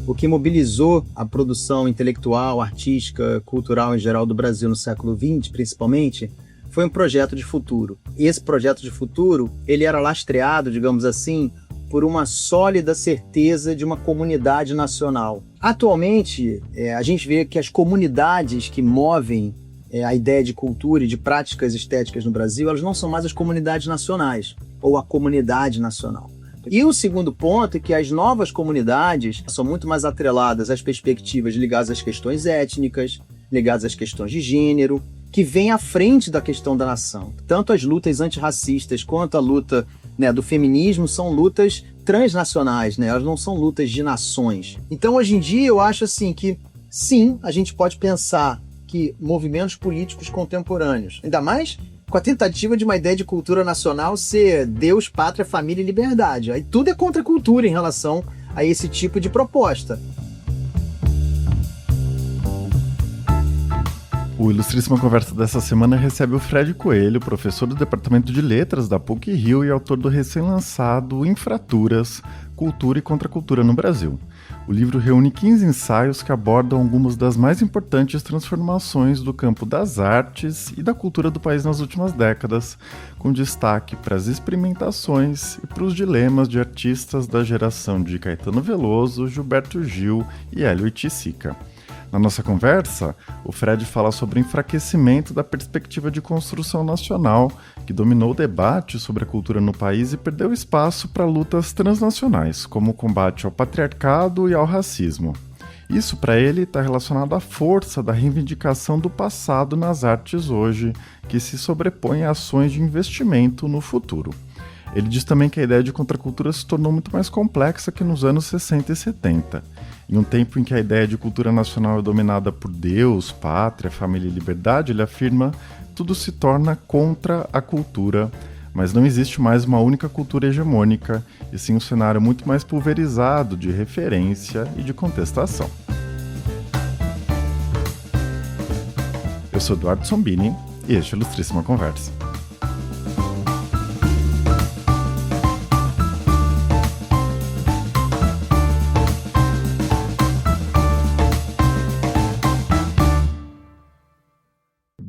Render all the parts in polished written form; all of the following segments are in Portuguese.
O que mobilizou a produção intelectual, artística, cultural em geral do Brasil no século XX, principalmente, foi um projeto de futuro. E esse projeto de futuro, ele era lastreado, digamos assim, por uma sólida certeza de uma comunidade nacional. Atualmente, a gente vê que as comunidades que movem a ideia de cultura e de práticas estéticas no Brasil, elas não são mais as comunidades nacionais, ou a comunidade nacional. E o segundo ponto é que as novas comunidades são muito mais atreladas às perspectivas ligadas às questões étnicas, ligadas às questões de gênero, que vem à frente da questão da nação. Tanto as lutas antirracistas quanto a luta do feminismo são lutas transnacionais, elas não são lutas de nações. Então, hoje em dia, eu acho assim que, sim, a gente pode pensar que movimentos políticos contemporâneos, ainda mais com a tentativa de uma ideia de cultura nacional ser Deus, pátria, família e liberdade. Aí tudo é contra a cultura em relação a esse tipo de proposta. O Ilustríssima Conversa dessa semana recebe o Fred Coelho, professor do Departamento de Letras da PUC-Rio e autor do recém-lançado Infraturas, Cultura e Contracultura no Brasil. O livro reúne 15 ensaios que abordam algumas das mais importantes transformações do campo das artes e da cultura do país nas últimas décadas, com destaque para as experimentações e para os dilemas de artistas da geração de Caetano Veloso, Gilberto Gil e Hélio Oiticica. Na nossa conversa, o Fred fala sobre o enfraquecimento da perspectiva de construção nacional, que dominou o debate sobre a cultura no país e perdeu espaço para lutas transnacionais, como o combate ao patriarcado e ao racismo. Isso, para ele, está relacionado à força da reivindicação do passado nas artes hoje, que se sobrepõe a ações de investimento no futuro. Ele diz também que a ideia de contracultura se tornou muito mais complexa que nos anos 60 e 70. Em um tempo em que a ideia de cultura nacional é dominada por Deus, pátria, família e liberdade, ele afirma que tudo se torna contra a cultura, mas não existe mais uma única cultura hegemônica, e sim um cenário muito mais pulverizado de referência e de contestação. Eu sou Eduardo Sombini e este é a Ilustríssima Conversa.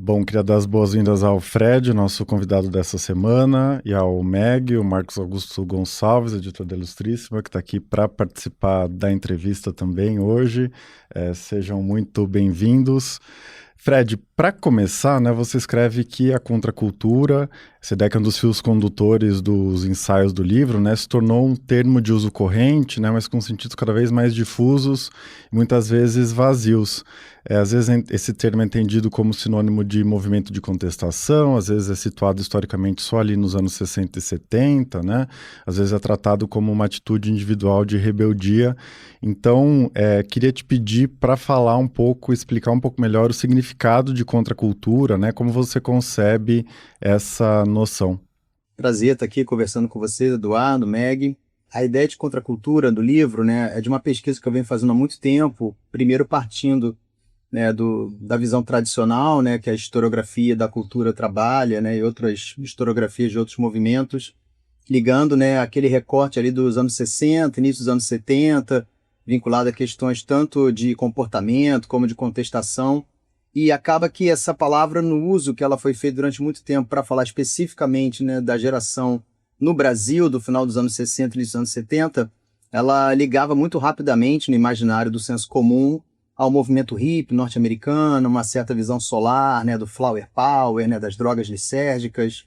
Bom, queria dar as boas-vindas ao Fred, nosso convidado dessa semana, e ao Meg, o Marcos Augusto Gonçalves, editor da Ilustríssima, que está aqui para participar da entrevista também hoje. Sejam muito bem-vindos. Fred, para começar, você escreve que a contracultura, essa ideia que é um dos fios condutores dos ensaios do livro, se tornou um termo de uso corrente, mas com sentidos cada vez mais difusos e muitas vezes vazios. Às vezes esse termo é entendido como sinônimo de movimento de contestação, às vezes é situado historicamente só ali nos anos 60 e 70, às vezes é tratado como uma atitude individual de rebeldia. Então, queria te pedir para falar um pouco, explicar um pouco melhor o significado de contracultura, como você concebe essa noção. Prazer estar aqui conversando com você, Eduardo, Meg. A ideia de contracultura do livro é de uma pesquisa que eu venho fazendo há muito tempo, primeiro partindo da visão tradicional, que a historiografia da cultura trabalha, e outras historiografias de outros movimentos, ligando aquele recorte ali dos anos 60, início dos anos 70, vinculado a questões tanto de comportamento como de contestação, e acaba que essa palavra, no uso que ela foi feita durante muito tempo para falar especificamente da geração no Brasil, do final dos anos 60 e início dos anos 70, ela ligava muito rapidamente no imaginário do senso comum ao movimento hippie norte-americano, uma certa visão solar, do flower power, das drogas lisérgicas.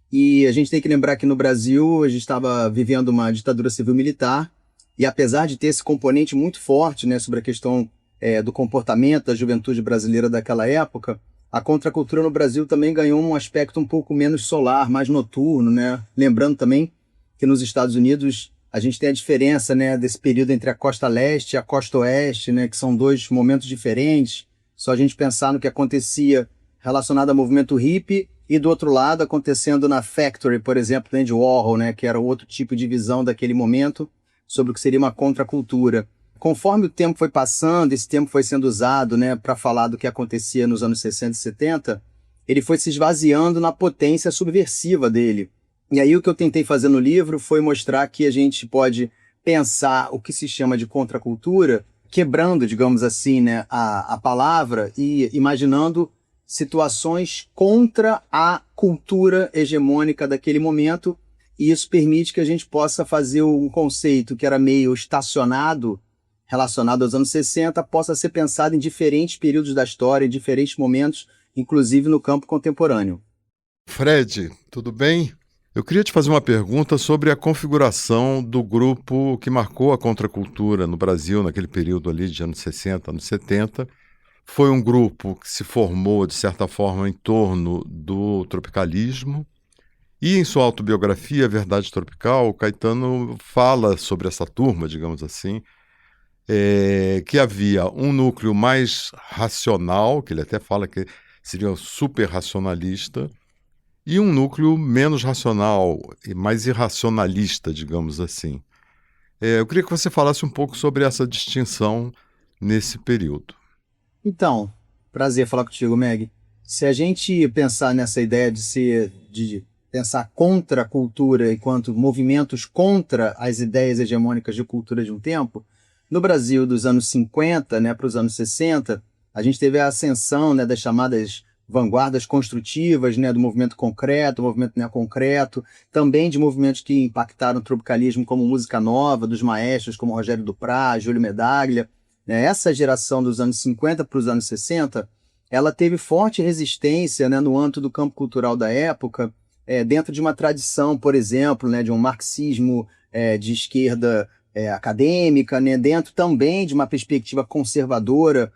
E a gente tem que lembrar que no Brasil a gente estava vivendo uma ditadura civil-militar, e apesar de ter esse componente muito forte sobre a questão do comportamento da juventude brasileira daquela época, a contracultura no Brasil também ganhou um aspecto um pouco menos solar, mais noturno, Lembrando também que nos Estados Unidos a gente tem a diferença desse período entre a costa leste e a costa oeste, que são dois momentos diferentes. Só a gente pensar no que acontecia relacionado ao movimento hippie e, do outro lado, acontecendo na Factory, por exemplo, do Andy Warhol, que era outro tipo de visão daquele momento sobre o que seria uma contracultura. Conforme o tempo foi passando, esse tempo foi sendo usado para falar do que acontecia nos anos 60 e 70, ele foi se esvaziando na potência subversiva dele. E aí o que eu tentei fazer no livro foi mostrar que a gente pode pensar o que se chama de contracultura quebrando, digamos assim, né, a palavra e imaginando situações contra a cultura hegemônica daquele momento, e isso permite que a gente possa fazer um conceito que era meio estacionado, relacionado aos anos 60, possa ser pensado em diferentes períodos da história, em diferentes momentos, inclusive no campo contemporâneo. Fred, tudo bem? Eu queria te fazer uma pergunta sobre a configuração do grupo que marcou a contracultura no Brasil naquele período ali de anos 60, anos 70. Foi um grupo que se formou, de certa forma, em torno do tropicalismo. E em sua autobiografia, Verdade Tropical, o Caetano fala sobre essa turma, digamos assim, que havia um núcleo mais racional, que ele até fala que seria super racionalista, e um núcleo menos racional e mais irracionalista, digamos assim. Eu queria que você falasse um pouco sobre essa distinção nesse período. Então, prazer falar contigo, Meg. Se a gente pensar nessa ideia de pensar contra a cultura enquanto movimentos contra as ideias hegemônicas de cultura de um tempo, no Brasil dos anos 50, né, para os anos 60, a gente teve a ascensão, né, das chamadas vanguardas construtivas, né, do movimento concreto, do movimento neoconcreto, também de movimentos que impactaram o tropicalismo, como Música Nova, dos maestros como Rogério Duprat, Júlio Medaglia. Né? Essa geração dos anos 50 para os anos 60, ela teve forte resistência, né, no âmbito do campo cultural da época, dentro de uma tradição, por exemplo, né, de um marxismo de esquerda acadêmica, né, dentro também de uma perspectiva conservadora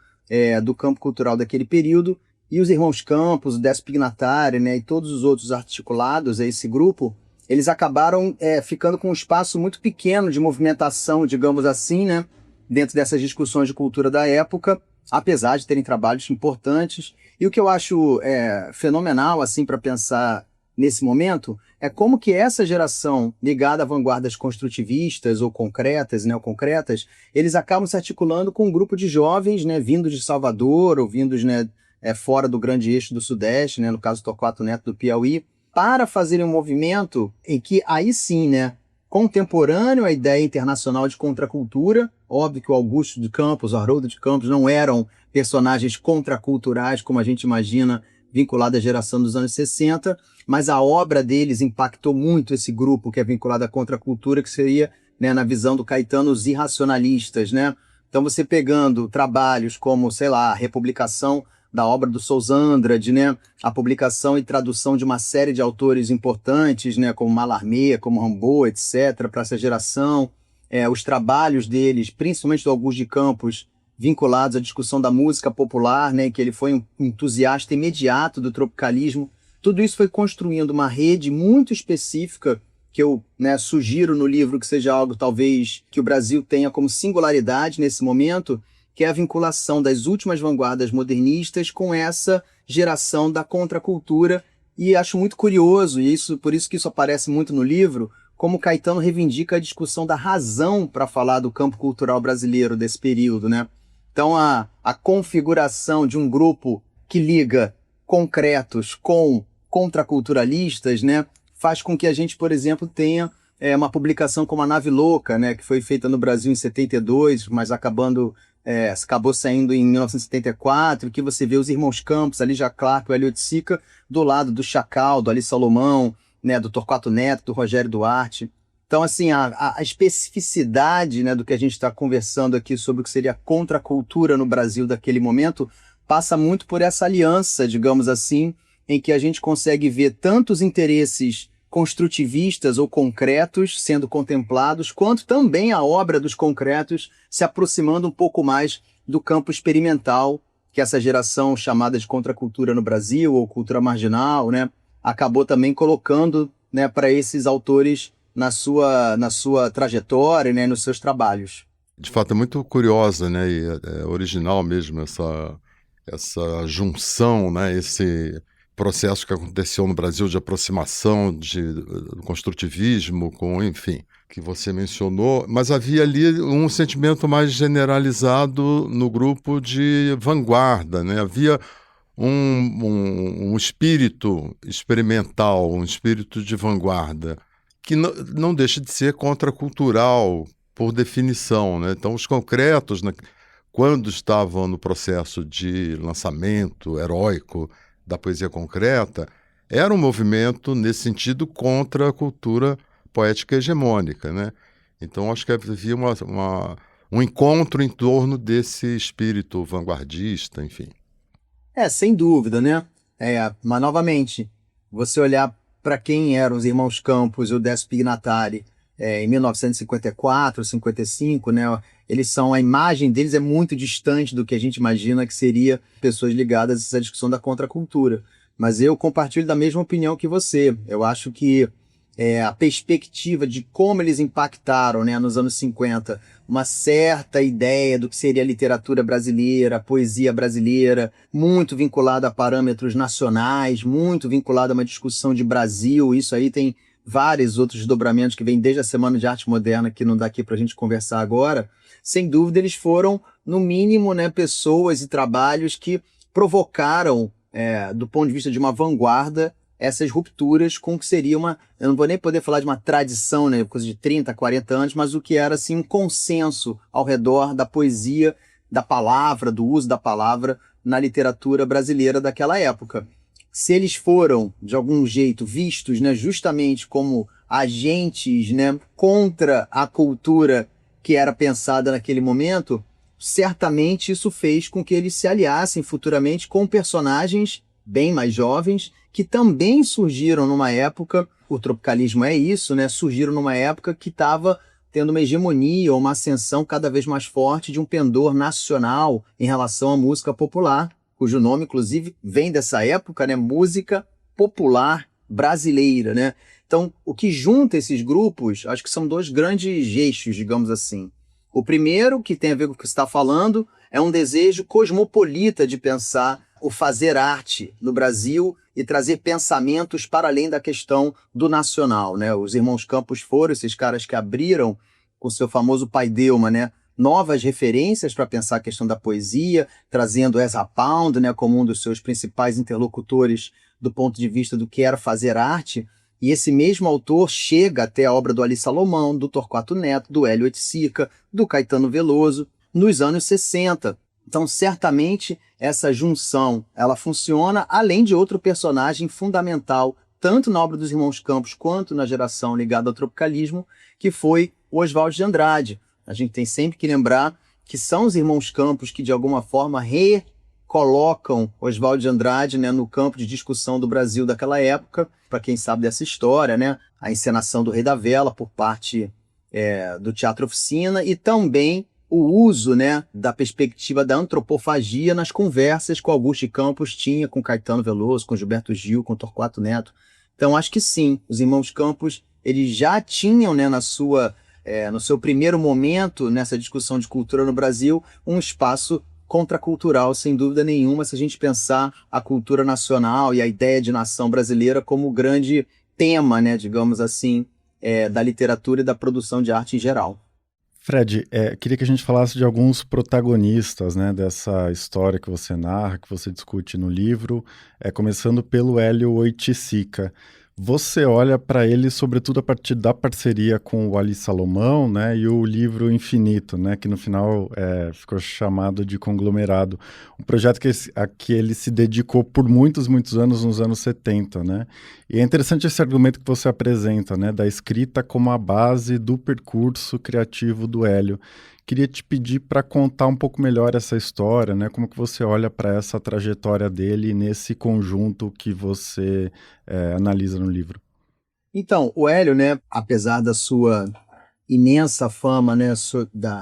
do campo cultural daquele período. E os irmãos Campos, o Décio Pignatari, né, e todos os outros articulados a esse grupo, eles acabaram ficando com um espaço muito pequeno de movimentação, digamos assim, né, dentro dessas discussões de cultura da época, apesar de terem trabalhos importantes. E o que eu acho fenomenal assim para pensar nesse momento é como que essa geração ligada a vanguardas construtivistas ou concretas, neoconcretas, eles acabam se articulando com um grupo de jovens, né, vindos de Salvador ou vindos, né, fora do grande eixo do Sudeste, né, no caso Torquato Neto do Piauí, para fazerem um movimento em que aí sim, né, contemporâneo à ideia internacional de contracultura. Óbvio que o Augusto de Campos, o Haroldo de Campos não eram personagens contraculturais como a gente imagina, vinculado à geração dos anos 60, mas a obra deles impactou muito esse grupo que é vinculado à contracultura, que seria, né, na visão do Caetano, os irracionalistas, né? Então você pegando trabalhos como, sei lá, a republicação da obra do Sousa Andrade, né? A publicação e tradução de uma série de autores importantes, né? Como Mallarmé, como Rimbaud, etc., para essa geração. Os trabalhos deles, principalmente do Augusto de Campos, vinculados à discussão da música popular, né? Que ele foi um entusiasta imediato do tropicalismo. Tudo isso foi construindo uma rede muito específica que eu, né, sugiro no livro que seja algo talvez que o Brasil tenha como singularidade nesse momento, que é a vinculação das últimas vanguardas modernistas com essa geração da contracultura. E acho muito curioso, e por isso que isso aparece muito no livro, como Caetano reivindica a discussão da razão para falar do campo cultural brasileiro desse período, né? Então a configuração de um grupo que liga concretos com contraculturalistas, né, faz com que a gente, por exemplo, tenha uma publicação como A Nave Louca, né, que foi feita no Brasil em 72, mas acabou saindo em 1974, que você vê os irmãos Campos, ali já Clark, o Hélio de Sica, do lado do Chacal, do Ali Salomão, né, do Torquato Neto, do Rogério Duarte. Então, assim, a especificidade, né, do que a gente está conversando aqui sobre o que seria a contracultura no Brasil daquele momento, passa muito por essa aliança, digamos assim, em que a gente consegue ver tantos interesses construtivistas ou concretos sendo contemplados, quanto também a obra dos concretos se aproximando um pouco mais do campo experimental, que essa geração chamada de contracultura no Brasil, ou cultura marginal, né, acabou também colocando, né, para esses autores na sua trajetória, né, nos seus trabalhos. De fato, é muito curiosa, né, e é original mesmo essa junção, né, esse processo que aconteceu no Brasil de aproximação do construtivismo, enfim, que você mencionou, mas havia ali um sentimento mais generalizado no grupo de vanguarda, né? Havia um espírito experimental, um espírito de vanguarda, que não deixa de ser contracultural, por definição, né? Então, os concretos quando estavam no processo de lançamento heróico da poesia concreta, era um movimento, nesse sentido, contra a cultura poética hegemônica, né? Então, acho que havia um encontro em torno desse espírito vanguardista, enfim. Sem dúvida, né? Mas, novamente, você olhar para quem eram os irmãos Campos e o Décio Pignatari em 1954, 55, né? A imagem deles é muito distante do que a gente imagina que seria pessoas ligadas a essa discussão da contracultura. Mas eu compartilho da mesma opinião que você. Eu acho que a perspectiva de como eles impactaram, né, nos anos 50, uma certa ideia do que seria a literatura brasileira, a poesia brasileira, muito vinculada a parâmetros nacionais, muito vinculada a uma discussão de Brasil. Isso aí tem vários outros desdobramentos que vêm desde a Semana de Arte Moderna, que não dá aqui para a gente conversar agora. Sem dúvida, eles foram, no mínimo, né, pessoas e trabalhos que provocaram, do ponto de vista de uma vanguarda, essas rupturas com o que seria eu não vou nem poder falar de uma tradição, né, coisa de 30, 40 anos, mas o que era assim, um consenso ao redor da poesia, da palavra, do uso da palavra na literatura brasileira daquela época. Se eles foram, de algum jeito, vistos, né, justamente como agentes, né, contra a cultura que era pensada naquele momento, certamente isso fez com que eles se aliassem futuramente com personagens bem mais jovens, que também surgiram numa época, o tropicalismo é isso, né? Surgiram numa época que estava tendo uma hegemonia ou uma ascensão cada vez mais forte de um pendor nacional em relação à música popular, cujo nome, inclusive, vem dessa época, né? Música popular brasileira, né? Então, o que junta esses grupos, acho que são dois grandes eixos, digamos assim. O primeiro, que tem a ver com o que você está falando, é um desejo cosmopolita de pensar o fazer arte no Brasil e trazer pensamentos para além da questão do nacional, né? Os irmãos Campos foram esses caras que abriram, com o seu famoso Pai Delma, né, novas referências para pensar a questão da poesia, trazendo Ezra Pound, né, como um dos seus principais interlocutores do ponto de vista do que era fazer arte. E esse mesmo autor chega até a obra do Ali Salomão, do Torquato Neto, do Hélio Oiticica, do Caetano Veloso, nos anos 60. Então, certamente, essa junção ela funciona, além de outro personagem fundamental, tanto na obra dos Irmãos Campos quanto na geração ligada ao tropicalismo, que foi o Oswald de Andrade. A gente tem sempre que lembrar que são os Irmãos Campos que, de alguma forma, recolocam Oswald de Andrade, né, no campo de discussão do Brasil daquela época. Para quem sabe dessa história, né, a encenação do Rei da Vela por parte do Teatro Oficina e também o uso, né, da perspectiva da antropofagia nas conversas que o Augusto de Campos tinha com Caetano Veloso, com Gilberto Gil, com Torquato Neto. Então, acho que sim, os Irmãos Campos eles já tinham, né, no seu primeiro momento, nessa discussão de cultura no Brasil, um espaço contracultural, sem dúvida nenhuma, se a gente pensar a cultura nacional e a ideia de nação brasileira como grande tema, né, digamos assim, da literatura e da produção de arte em geral. Fred, queria que a gente falasse de alguns protagonistas, né, dessa história que você narra, que você discute no livro, começando pelo Hélio Oiticica. Você olha para ele, sobretudo, a partir da parceria com o Ali Salomão, né, e o livro Infinito, né, que no final ficou chamado de Conglomerado, um projeto a que ele se dedicou por muitos, muitos anos, nos anos 70, né? E é interessante esse argumento que você apresenta, né, da escrita como a base do percurso criativo do Hélio. Queria te pedir para contar um pouco melhor essa história, né? Como que você olha para essa trajetória dele nesse conjunto que você analisa no livro? Então, o Hélio, né, apesar da sua imensa fama, né,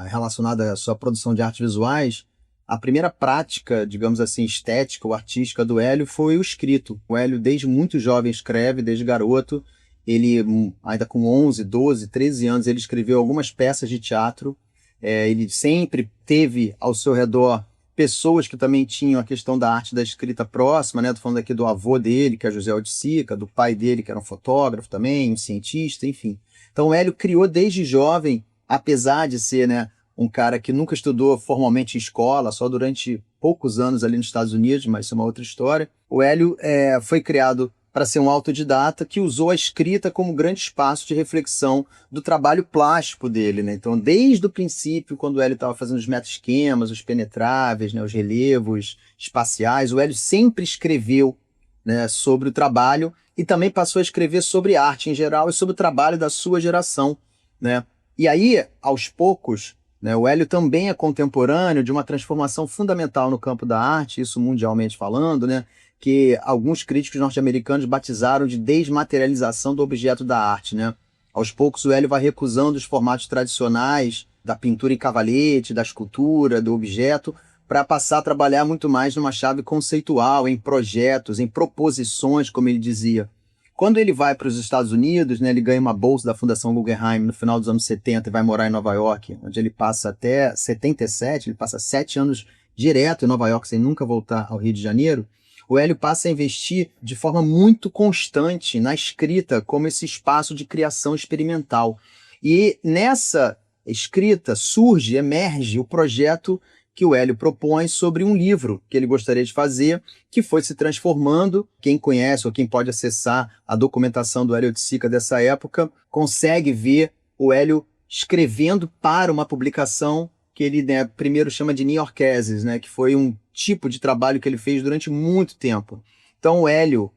relacionada à sua produção de artes visuais, a primeira prática, digamos assim, estética ou artística do Hélio foi o escrito. O Hélio, desde muito jovem, escreve, desde garoto. Ele, ainda com 11, 12, 13 anos, ele escreveu algumas peças de teatro. Ele sempre teve ao seu redor pessoas que também tinham a questão da arte da escrita próxima, né? Tô falando aqui do avô dele, que é José Oiticica, do pai dele, que era um fotógrafo também, um cientista, enfim. Então o Hélio criou desde jovem, apesar de ser, né, um cara que nunca estudou formalmente em escola, só durante poucos anos ali nos Estados Unidos, mas isso é uma outra história. O Hélio foi criado para ser um autodidata que usou a escrita como grande espaço de reflexão do trabalho plástico dele, né? Então, desde o princípio, quando o Hélio estava fazendo os meta-esquemas, os penetráveis, né, os relevos espaciais, o Hélio sempre escreveu, né, sobre o trabalho e também passou a escrever sobre arte em geral e sobre o trabalho da sua geração, né? E aí, aos poucos, né, o Hélio também é contemporâneo de uma transformação fundamental no campo da arte, isso mundialmente falando, né? Que alguns críticos norte-americanos batizaram de desmaterialização do objeto da arte, né? Aos poucos o Hélio vai recusando os formatos tradicionais da pintura em cavalete, da escultura, do objeto, para passar a trabalhar muito mais numa chave conceitual, em projetos, em proposições, como ele dizia. Quando ele vai para os Estados Unidos, né, ele ganha uma bolsa da Fundação Guggenheim no final dos anos 70 e vai morar em Nova York, onde ele passa até 77, ele passa 7 anos direto em Nova York sem nunca voltar ao Rio de Janeiro. O Hélio passa a investir de forma muito constante na escrita como esse espaço de criação experimental. E nessa escrita emerge o projeto que o Hélio propõe sobre um livro que ele gostaria de fazer, que foi se transformando. Quem conhece ou quem pode acessar a documentação do Hélio Oiticica dessa época, consegue ver o Hélio escrevendo para uma publicação que ele, né, primeiro chama de New-Yorkeses, né, que foi um tipo de trabalho que ele fez durante muito tempo. Então o Hélio,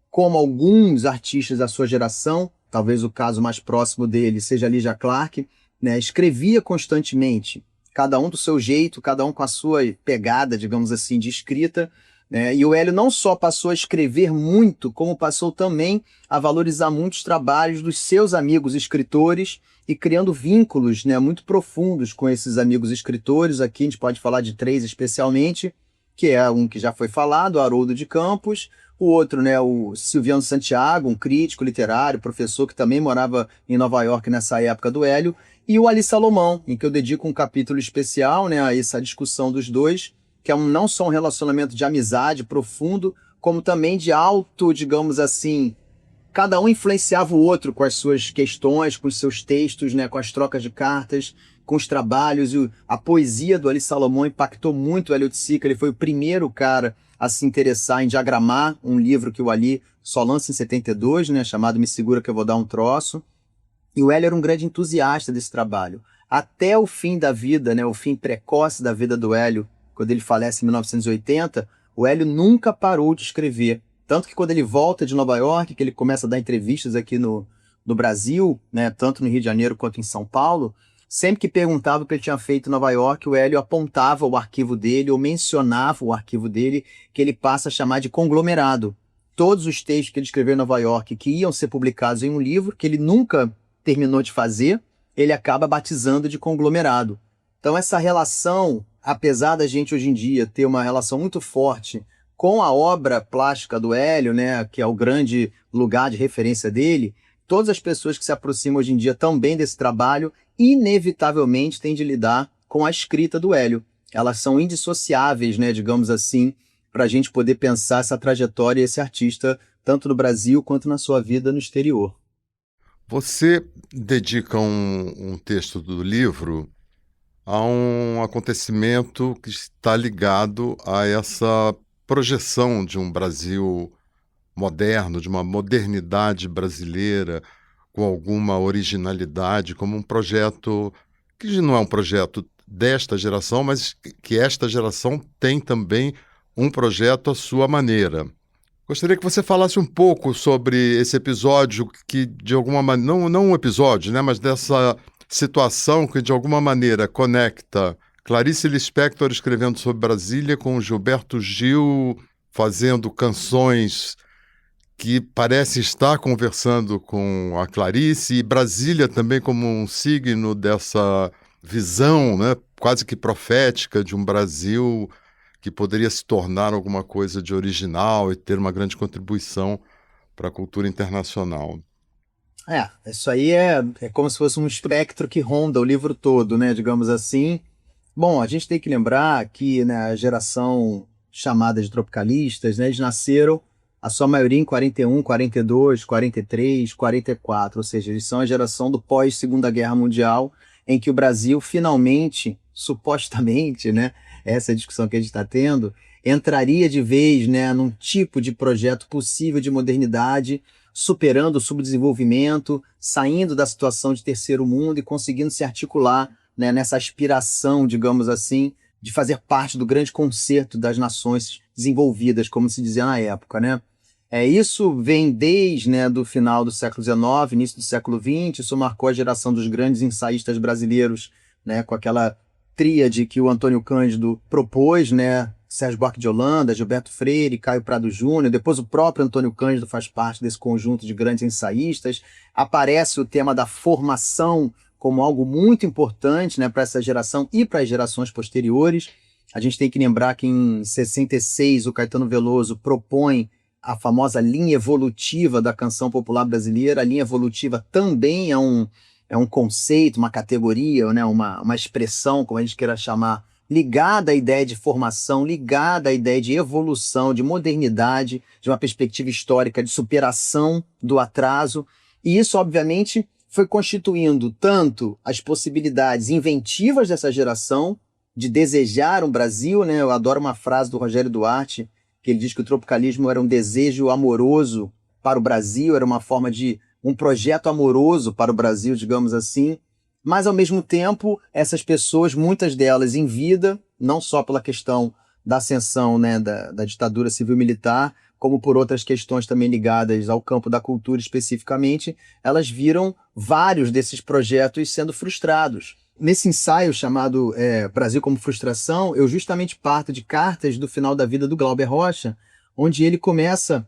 como alguns artistas da sua geração, talvez o caso mais próximo dele seja Lygia Clark, né, escrevia constantemente, cada um do seu jeito, cada um com a sua pegada, digamos assim, de escrita, né? E o Hélio não só passou a escrever muito, como passou também a valorizar muitos trabalhos dos seus amigos escritores e criando vínculos, né, muito profundos com esses amigos escritores. Aqui a gente pode falar de 3 especialmente, que é um que já foi falado, Haroldo de Campos, o outro, né, o Silviano Santiago, um crítico literário, professor que também morava em Nova York nessa época do Hélio, e o Ali Salomão, em que eu dedico um capítulo especial, né, a essa discussão dos dois, que é não só um relacionamento de amizade profundo, como também de digamos assim, cada um influenciava o outro com as suas questões, com os seus textos, né, com as trocas de cartas, com os trabalhos. E a poesia do Ali Salomão impactou muito o Hélio Oiticica. Ele foi o primeiro cara a se interessar em diagramar um livro que o Ali só lança em 72, né, chamado Me Segura Que Eu Vou Dar Um Troço. E o Hélio era um grande entusiasta desse trabalho. Até o fim da vida, né, o fim precoce da vida do Hélio, quando ele falece em 1980, o Hélio nunca parou de escrever. Tanto que quando ele volta de Nova York, que ele começa a dar entrevistas aqui no Brasil, né, tanto no Rio de Janeiro quanto em São Paulo, sempre que perguntava o que ele tinha feito em Nova York, o Hélio apontava o arquivo dele ou mencionava o arquivo dele, que ele passa a chamar de conglomerado. Todos os textos que ele escreveu em Nova York, que iam ser publicados em um livro, que ele nunca terminou de fazer, ele acaba batizando de conglomerado. Então essa relação, apesar da gente hoje em dia ter uma relação muito forte com a obra plástica do Hélio, né, que é o grande lugar de referência dele, todas as pessoas que se aproximam hoje em dia também desse trabalho, inevitavelmente têm de lidar com a escrita do Hélio. Elas são indissociáveis, né, digamos assim, para a gente poder pensar essa trajetória e esse artista, tanto no Brasil quanto na sua vida no exterior. Você dedica um texto do livro a um acontecimento que está ligado a essa projeção de um Brasil moderno, de uma modernidade brasileira, com alguma originalidade, como um projeto que não é um projeto desta geração, mas que esta geração tem também um projeto à sua maneira. Gostaria que você falasse um pouco sobre esse episódio que, de alguma maneira, não um episódio, né, mas dessa situação que, de alguma maneira, conecta Clarice Lispector escrevendo sobre Brasília com Gilberto Gil fazendo canções que parecem estar conversando com a Clarice, e Brasília também como um signo dessa visão, né, quase que profética de um Brasil que poderia se tornar alguma coisa de original e ter uma grande contribuição para a cultura internacional. Isso aí é como se fosse um espectro que ronda o livro todo, né, digamos assim. Bom, a gente tem que lembrar que, né, a geração chamada de tropicalistas, né, eles nasceram, a sua maioria em 41, 42, 43, 44, ou seja, eles são a geração do pós-Segunda Guerra Mundial, em que o Brasil finalmente supostamente, né, essa discussão que a gente está tendo, entraria de vez, né, num tipo de projeto possível de modernidade, superando o subdesenvolvimento, saindo da situação de terceiro mundo e conseguindo se articular, né, nessa aspiração, digamos assim, de fazer parte do grande concerto das nações desenvolvidas, como se dizia na época, né? Isso vem desde, né, do final do século XIX, início do século XX, isso marcou a geração dos grandes ensaístas brasileiros, né, com aquela tríade que o Antônio Cândido propôs, né, Sérgio Buarque de Holanda, Gilberto Freire, Caio Prado Júnior, depois o próprio Antônio Cândido faz parte desse conjunto de grandes ensaístas. Aparece o tema da formação como algo muito importante, né, para essa geração e para as gerações posteriores. A gente tem que lembrar que em 66 o Caetano Veloso propõe a famosa linha evolutiva da canção popular brasileira. A linha evolutiva também é um conceito, uma categoria, né, uma expressão, como a gente queira chamar, ligada à ideia de formação, ligada à ideia de evolução, de modernidade, de uma perspectiva histórica de superação do atraso. E isso, obviamente, foi constituindo tanto as possibilidades inventivas dessa geração de desejar um Brasil, né? Eu adoro uma frase do Rogério Duarte, que ele diz que o tropicalismo era um desejo amoroso para o Brasil, era uma forma de um projeto amoroso para o Brasil, digamos assim, mas ao mesmo tempo essas pessoas, muitas delas em vida, não só pela questão da ascensão, né, da ditadura civil-militar, como por outras questões também ligadas ao campo da cultura especificamente, elas viram vários desses projetos sendo frustrados. Nesse ensaio chamado Brasil como Frustração, eu justamente parto de cartas do final da vida do Glauber Rocha, onde ele começa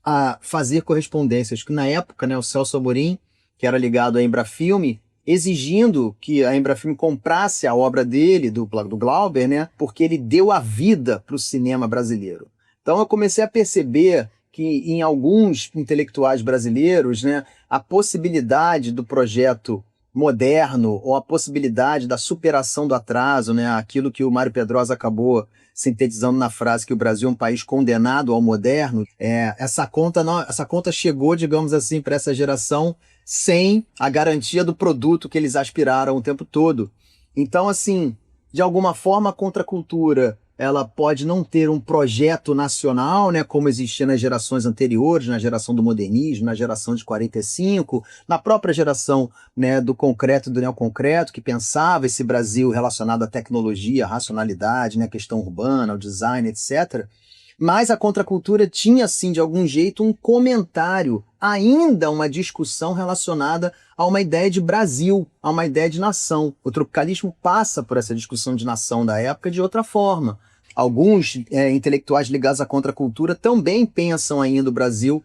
a fazer correspondências, que na época, né, o Celso Amorim, que era ligado à Embrafilme, exigindo que a Embrafilme comprasse a obra dele, do Glauber, né, porque ele deu a vida para o cinema brasileiro. Então eu comecei a perceber que em alguns intelectuais brasileiros, né, a possibilidade do projeto moderno ou a possibilidade da superação do atraso, né, aquilo que o Mário Pedrosa acabou sintetizando na frase que o Brasil é um país condenado ao moderno, essa conta chegou, digamos assim, para essa geração sem a garantia do produto que eles aspiraram o tempo todo. Então, assim, de alguma forma, a contracultura ela pode não ter um projeto nacional, né, como existia nas gerações anteriores, na geração do modernismo, na geração de 45, na própria geração, né, do concreto e do neoconcreto, que pensava esse Brasil relacionado à tecnologia, à racionalidade, né, à questão urbana, ao design, etc. Mas a contracultura tinha, assim, de algum jeito, um comentário, ainda uma discussão relacionada a uma ideia de Brasil, a uma ideia de nação. O tropicalismo passa por essa discussão de nação da época de outra forma. Alguns intelectuais ligados à contracultura também pensam ainda o Brasil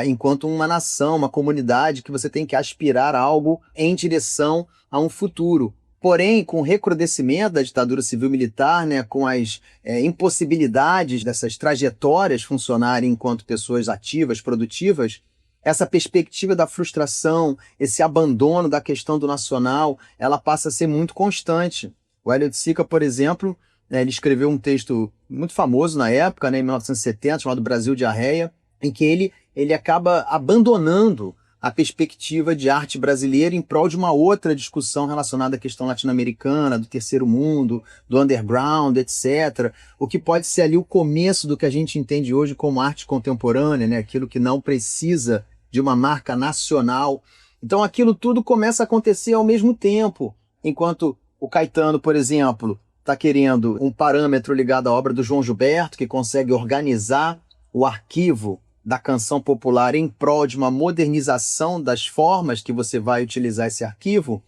enquanto uma nação, uma comunidade que você tem que aspirar a algo em direção a um futuro. Porém, com o recrudescimento da ditadura civil-militar, né, com as impossibilidades dessas trajetórias funcionarem enquanto pessoas ativas, produtivas, essa perspectiva da frustração, esse abandono da questão do nacional, ela passa a ser muito constante. O Hélio de Sica, por exemplo, ele escreveu um texto muito famoso na época, né, em 1970, chamado Brasil Diarreia, em que ele acaba abandonando a perspectiva de arte brasileira em prol de uma outra discussão relacionada à questão latino-americana, do terceiro mundo, do underground, etc. O que pode ser ali o começo do que a gente entende hoje como arte contemporânea, né? Aquilo que não precisa de uma marca nacional. Então aquilo tudo começa a acontecer ao mesmo tempo, enquanto o Caetano, por exemplo, está querendo um parâmetro ligado à obra do João Gilberto, que consegue organizar o arquivo da canção popular em prol de uma modernização das formas que você vai utilizar esse arquivo.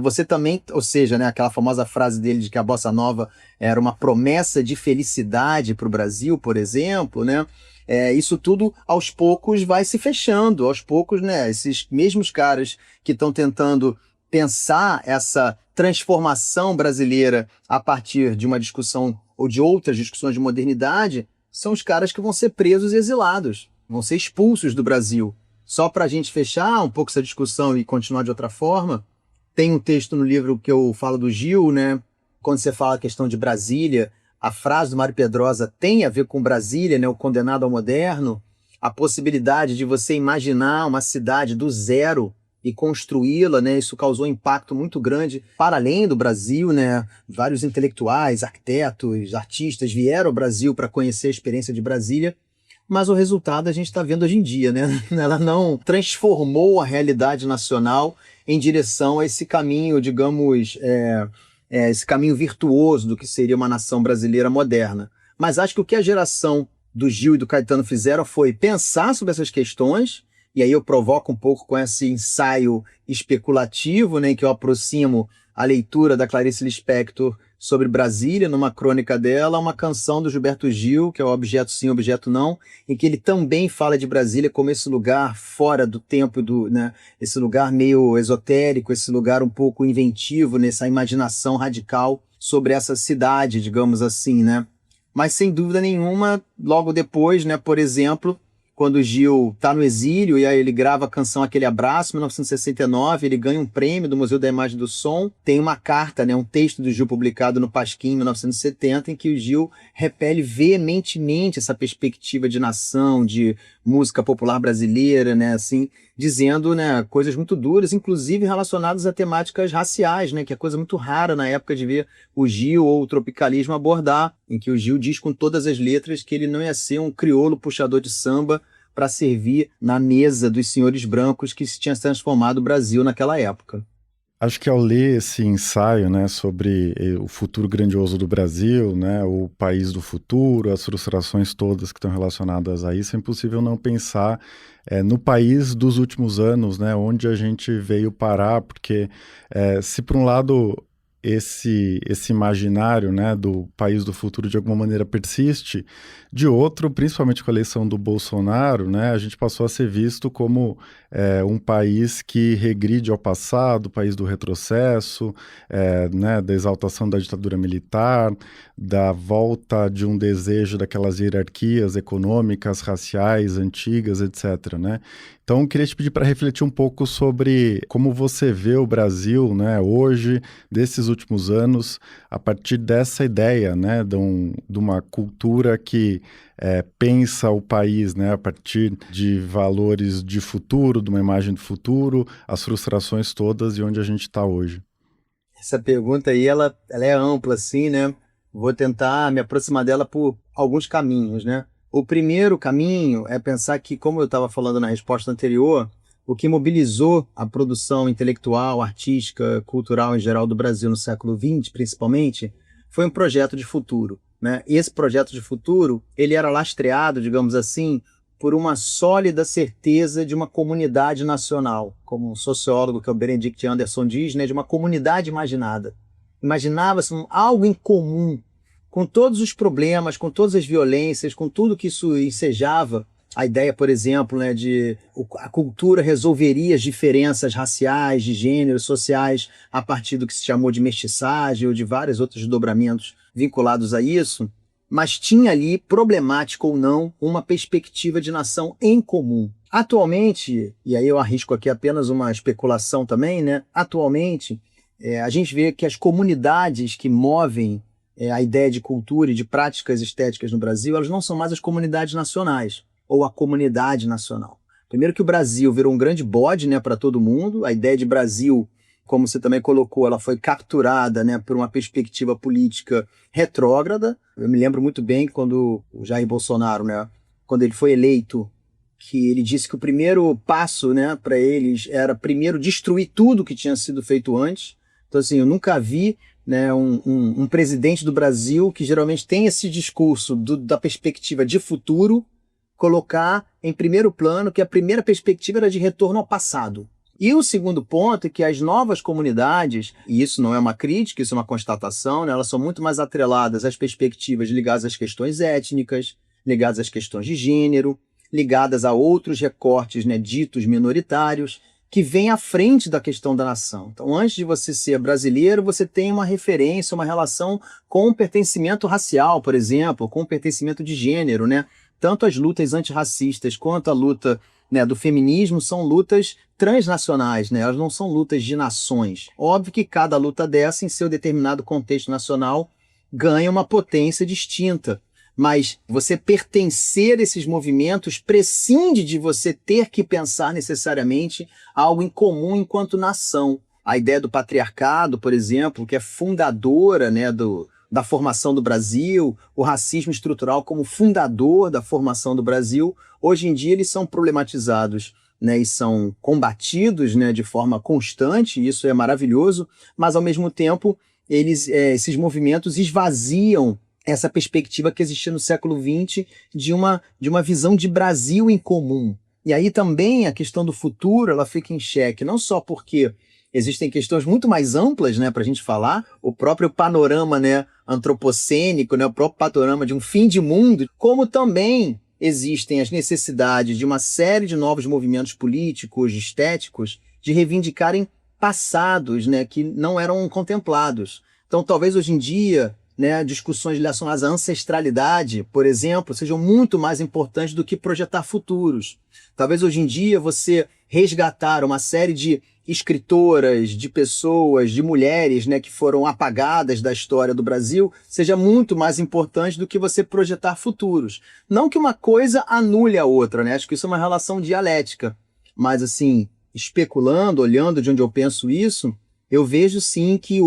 Você também, ou seja, né, aquela famosa frase dele de que a Bossa Nova era uma promessa de felicidade para o Brasil, por exemplo, né? Isso tudo aos poucos vai se fechando, aos poucos, né, esses mesmos caras que estão tentando pensar essa transformação brasileira a partir de uma discussão ou de outras discussões de modernidade, são os caras que vão ser presos e exilados, vão ser expulsos do Brasil. Só para a gente fechar um pouco essa discussão e continuar de outra forma, tem um texto no livro que eu falo do Gil, né? Quando você fala a questão de Brasília, a frase do Mário Pedrosa tem a ver com Brasília, né? O condenado ao moderno, a possibilidade de você imaginar uma cidade do zero, e construí-la, né? Isso causou um impacto muito grande para além do Brasil, né? Vários intelectuais, arquitetos, artistas vieram ao Brasil para conhecer a experiência de Brasília, mas o resultado a gente está vendo hoje em dia, né? Ela não transformou a realidade nacional em direção a esse caminho, digamos, esse caminho virtuoso do que seria uma nação brasileira moderna. Mas acho que o que a geração do Gil e do Caetano fizeram foi pensar sobre essas questões, e aí eu provoco um pouco com esse ensaio especulativo, né, em que eu aproximo a leitura da Clarice Lispector sobre Brasília, numa crônica dela, uma canção do Gilberto Gil, que é o Objeto Sim, Objeto Não, em que ele também fala de Brasília como esse lugar fora do tempo, né, esse lugar meio esotérico, esse lugar um pouco inventivo, nessa imaginação radical sobre essa cidade, digamos assim, né? Mas, sem dúvida nenhuma, logo depois, né, por exemplo, quando o Gil está no exílio e aí ele grava a canção Aquele Abraço, em 1969, ele ganha um prêmio do Museu da Imagem e do Som, tem uma carta, né, um texto do Gil publicado no Pasquim, em 1970, em que o Gil repele veementemente essa perspectiva de nação, de música popular brasileira, né, assim, dizendo, né, coisas muito duras, inclusive relacionadas a temáticas raciais, né, que é coisa muito rara na época de ver o Gil ou o tropicalismo abordar, em que o Gil diz com todas as letras que ele não ia ser um crioulo puxador de samba para servir na mesa dos senhores brancos que se tinha transformado o Brasil naquela época. Acho que ao ler esse ensaio, né, sobre o futuro grandioso do Brasil, né, o país do futuro, as frustrações todas que estão relacionadas a isso, é impossível não pensar no país dos últimos anos, né, onde a gente veio parar, porque se por um lado esse imaginário, né, do país do futuro de alguma maneira persiste, de outro, principalmente com a eleição do Bolsonaro, né, a gente passou a ser visto como um país que regride ao passado, país do retrocesso, né, da exaltação da ditadura militar, da volta de um desejo daquelas hierarquias econômicas, raciais, antigas, etc., né? Então, eu queria te pedir para refletir um pouco sobre como você vê o Brasil, né, hoje, desses últimos anos, a partir dessa ideia, né, de uma cultura que pensa o país, né, a partir de valores de futuro, de uma imagem do futuro, as frustrações todas e onde a gente está hoje. Essa pergunta aí, ela é ampla, assim, né? Vou tentar me aproximar dela por alguns caminhos, né? O primeiro caminho é pensar que, como eu estava falando na resposta anterior, o que mobilizou a produção intelectual, artística, cultural em geral do Brasil no século XX, principalmente, foi um projeto de futuro, né? E esse projeto de futuro, ele era lastreado, digamos assim, por uma sólida certeza de uma comunidade nacional, como um sociólogo que é o Benedict Anderson diz, né, de uma comunidade imaginada. Imaginava-se algo em comum, com todos os problemas, com todas as violências, com tudo que isso ensejava. A ideia, por exemplo, né, de a cultura resolveria as diferenças raciais, de gêneros, sociais, a partir do que se chamou de mestiçagem ou de vários outros desdobramentos vinculados a isso, mas tinha ali, problemático ou não, uma perspectiva de nação em comum. Atualmente, e aí eu arrisco aqui apenas uma especulação também, né? Atualmente, a gente vê que as comunidades que movem a ideia de cultura e de práticas estéticas no Brasil, elas não são mais as comunidades nacionais, ou a comunidade nacional. Primeiro que o Brasil virou um grande bode, né, para todo mundo. A ideia de Brasil, como você também colocou, ela foi capturada, né, por uma perspectiva política retrógrada. Eu me lembro muito bem quando o Jair Bolsonaro, né, quando ele foi eleito, que ele disse que o primeiro passo, né, para eles era primeiro destruir tudo que tinha sido feito antes. Então, assim, eu nunca vi, né, um presidente do Brasil que geralmente tem esse discurso da perspectiva de futuro, colocar em primeiro plano que a primeira perspectiva era de retorno ao passado. E o segundo ponto é que as novas comunidades, e isso não é uma crítica, isso é uma constatação, né, elas são muito mais atreladas às perspectivas ligadas às questões étnicas, ligadas às questões de gênero, ligadas a outros recortes, né, ditos minoritários, que vêm à frente da questão da nação. Então, antes de você ser brasileiro, você tem uma referência, uma relação com o pertencimento racial, por exemplo, com o pertencimento de gênero, né? Tanto as lutas antirracistas quanto a luta, né, do feminismo são lutas transnacionais, né? Elas não são lutas de nações. Óbvio que cada luta dessa, em seu determinado contexto nacional, ganha uma potência distinta. mas você pertencer a esses movimentos prescinde de você ter que pensar necessariamente algo em comum enquanto nação. A ideia do patriarcado, por exemplo, que é fundadora, né, da formação do Brasil, o racismo estrutural como fundador da formação do Brasil, hoje em dia eles são problematizados, né, e são combatidos, né, de forma constante, e isso é maravilhoso, mas ao mesmo tempo esses movimentos esvaziam essa perspectiva que existia no século XX de uma visão de Brasil em comum. E aí também a questão do futuro ela fica em xeque, não só porque existem questões muito mais amplas, né, para a gente falar, o próprio panorama, né, antropocênico, né, o próprio panorama de um fim de mundo, como também existem as necessidades de uma série de novos movimentos políticos, estéticos, de reivindicarem passados, né, que não eram contemplados. Então, talvez hoje em dia, né, discussões relacionadas à ancestralidade, por exemplo, sejam muito mais importantes do que projetar futuros. Talvez hoje em dia você resgatar uma série de escritoras, de pessoas, de mulheres, né, que foram apagadas da história do Brasil, seja muito mais importante do que você projetar futuros. Não que uma coisa anule a outra, né? Acho que isso é uma relação dialética. Mas, assim, especulando, olhando de onde eu penso isso, eu vejo sim que